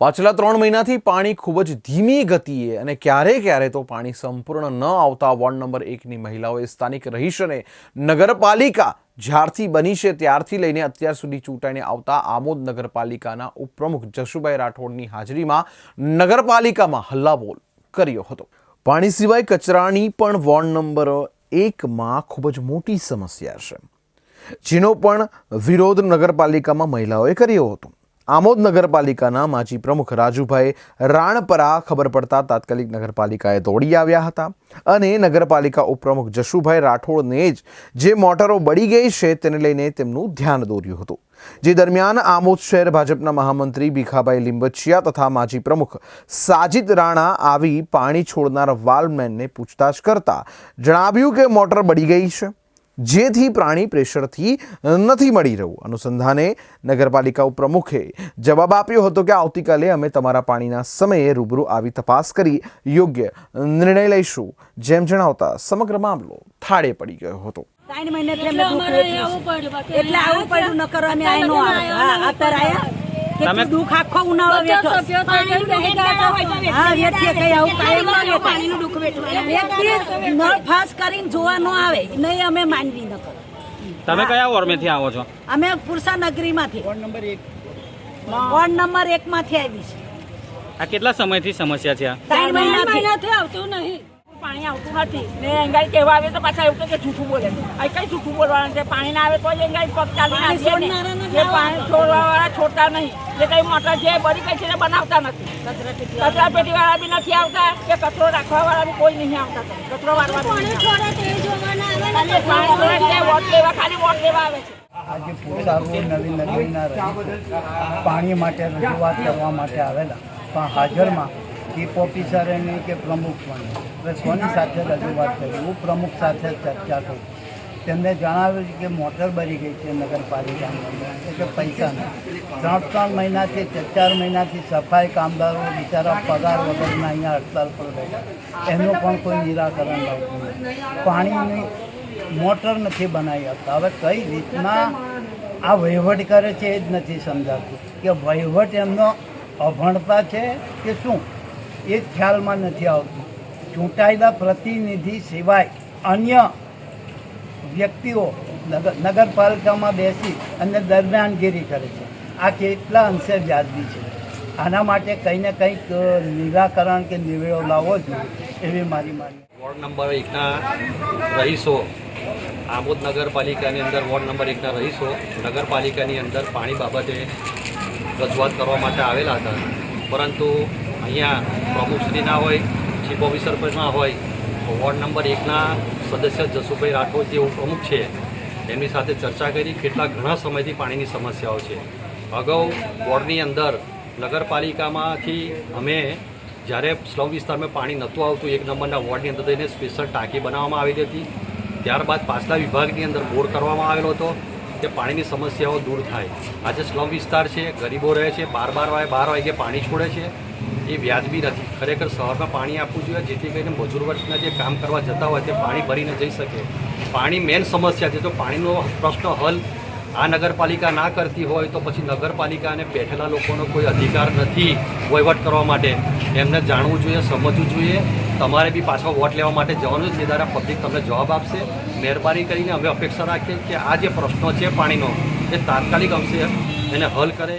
પાછલા 3 મહિનાથી પાણી ખૂબ જ ધીમી ગતિએ અને ક્યારે તો પાણી સંપૂર્ણ ન આવતા વોર્ડ નંબર 1ની મહિલાઓએ સ્થાનિક રહીશોને નગરપાલિકા જ્યારથી બની છે ત્યારથી લઈને અત્યાર સુધી ચૂંટાઈને આવતા આમોદ નગરપાલિકાના ઉપપ્રમુખ જશુભાઈ રાઠોડની હાજરીમાં નગરપાલિકામાં હલ્લાબોલ કર્યો હતો। પાણી સિવાય કચરાની પણ વોર્ડ નંબર 1માં ખૂબ જ મોટી સમસ્યા છે, જેનો પણ વિરોધ નગરપાલિકામાં મહિલાઓએ કર્યો હતો। આમોદ નગરપાલિકાના માજી પ્રમુખ રાજુભાઈ રાણપરા ખબર પડતા તાત્કાલિક નગરપાલિકાએ દોડી આવ્યા હતા અને નગરપાલિકા ઉપપ્રમુખ જશુભાઈ રાઠોડને જ જે મોટરો બળી ગઈ છે તેને લઈને તેમનું ધ્યાન દોર્યું હતું। જે દરમિયાન આમોદ શહેર ભાજપના મહામંત્રી ભીખાભાઈ લીંબચિયા તથા માજી પ્રમુખ સાજિદ રાણા આવી પાણી છોડનાર વાલ્વમેનને પૂછતાછ કરતા જણાવ્યું કે મોટર બળી ગઈ છે, જેથી પાણી પ્રેશરથી નથી મળી રહ્યું। અનુસંધાને નગરપાલિકા ઉપપ્રમુખે જવાબ આપ્યો હતો કે આવતીકાલે અમે તમારા પાણીના સમયે રૂબરૂ આવી તપાસ કરી યોગ્ય નિર્ણય લઈશું। જેમ જણાવતા સમગ્ર મામલો થાળે પડી ગયો હતો। 3 મહિનાથી અમે દુઃખ એટલે આવું પડ્યું ન કરો અમે આય નો આવે અત્યારે આયા કે દુઃખ આખો ઉનાળો વેઠો હા વેઠીએ કઈ આવું કાઈ ન આવે પાણીનું દુઃખ વેઠવા નળ ફાસ કરીને જોવા ન આવે નહીં અમે માનવી ન કરો। તમે કયા વોર્ડમાંથી આવો છો? અમે પુરસા નગરીમાંથી વોર્ડ નંબર 1 માંથી આવી છે। આ કેટલા સમયથી સમસ્યા છે? 3 મહિનાથી આવતું નહીં, પાણી આવતું નથી ને એંગાઈ કહેવા આવે તો પાછા એવું કે જૂઠું બોલે આ કઈ જૂઠું બોલવાનું છે? પાણી ના આવે તો જ એંગાઈ પગ ચાલી નાખીએ ને એ પાણી છોડવાવાળા છોડતા નહીં, જે કઈ મોટર જે બળી ગઈ છે એ બનાવતા નથી, કચરા પેટી વાળા બી નથી આવતા કે કચરો રાખવા વાળા બી કોઈ નહીં આવતા, કચરો વાળવા પાણી વોટ લેવા ખાલી વોટ લેવા આવે છે। આજે પુરસા રોડ નવી નગરીના પાણી માટે રજૂઆત કરવા માટે આવેલા, પણ હાજરમાં ચીફ ઓફિસરની કે પ્રમુખ પણ કોની સાથે રજૂઆત કરી, ઉપપ્રમુખ સાથે ચર્ચા કરી। તેમને જણાવ્યું કે મોટર બળી ગઈ છે નગરપાલિકાની, એટલે પૈસા નથી। 3 મહિનાથી 4 મહિનાથી સફાઈ કામદારો બિચારા પગાર વગરના અહીંયા હડતાલ પર બેઠા, એનું પણ કોઈ નિરાકરણ લાવતું નથી। પાણીની મોટર નથી બનાવી આપતા। હવે કઈ રીતના આ વહીવટ કરે છે એ જ નથી સમજાતું કે વહીવટ એમનો અભણતા છે કે શું, એ જ ખ્યાલમાં નથી આવતું। ચૂંટાયેલા પ્રતિનિધિ સિવાય અન્ય વ્યક્તિઓ નગરપાલિકામાં બેસી અને દરમિયાનગીરી કરે છે, આ કેટલા અંશે વ્યાજબી છે? આના માટે કંઈ ને કંઈક નિરાકરણ કે નિવેડો લાવવો જોઈએ એવી મારી માગણી। વોર્ડ નંબર 1ના રહીશો, આમોદ નગરપાલિકાની અંદર વોર્ડ નંબર 1ના રહીશો નગરપાલિકાની અંદર પાણી બાબતે રજૂઆત કરવા માટે આવેલા હતા, પરંતુ અહીંયા પ્રમુખશ્રી ના હોય, ચીફ ઓફિસર પણ ના હોય, વોર્ડ નંબર 1ના સદસ્ય જશુભાઈ રાઠોડ જે ઉપપ્રમુખ છે એમની સાથે ચર્ચા કરી। ઘણા સમયથી પાણીની સમસ્યાઓ છે। અગાઉ વોર્ડની અંદર નગરપાલિકામાંથી અમે જ્યારે સ્લમ વિસ્તારમાં પાણી નહોતું આવતું 1 નંબરના વોર્ડની અંદર થઈને સ્પેશિયલ ટાંકી બનાવવામાં આવેલી હતી। ત્યારબાદ પાછલા વિભાગની અંદર બોર કરવામાં આવેલો હતો કે પાણીની સમસ્યાઓ દૂર થાય। આજે સ્લમ વિસ્તાર છે, ગરીબો રહે છે, 12 વાગે પાણી છોડે છે, એ વ્યાજબી નથી। ખરેખર શહેરમાં પાણી આપવું જોઈએ, જેથી કરીને મજૂર વર્ગના જે કામ કરવા જતા હોય તે પાણી ભરીને જઈ શકે। પાણી મેન સમસ્યા છે, તો પાણીનો પ્રશ્ન હલ આ નગરપાલિકા ના કરતી હોય તો પછી નગરપાલિકાને બેઠેલા લોકોનો કોઈ અધિકાર નથી વહીવટ કરવા માટે। એમને જાણવું જોઈએ, સમજવું જોઈએ। તમારે બી પાછા વોટ લેવા માટે જવાનું છે, જે દ્વારા પબ્લિક તમને જવાબ આપશે। મહેરબાની કરીને અમે અપેક્ષા રાખીએ કે આ જે પ્રશ્નો છે પાણીનો એ તાત્કાલિક અંશે એને હલ કરે।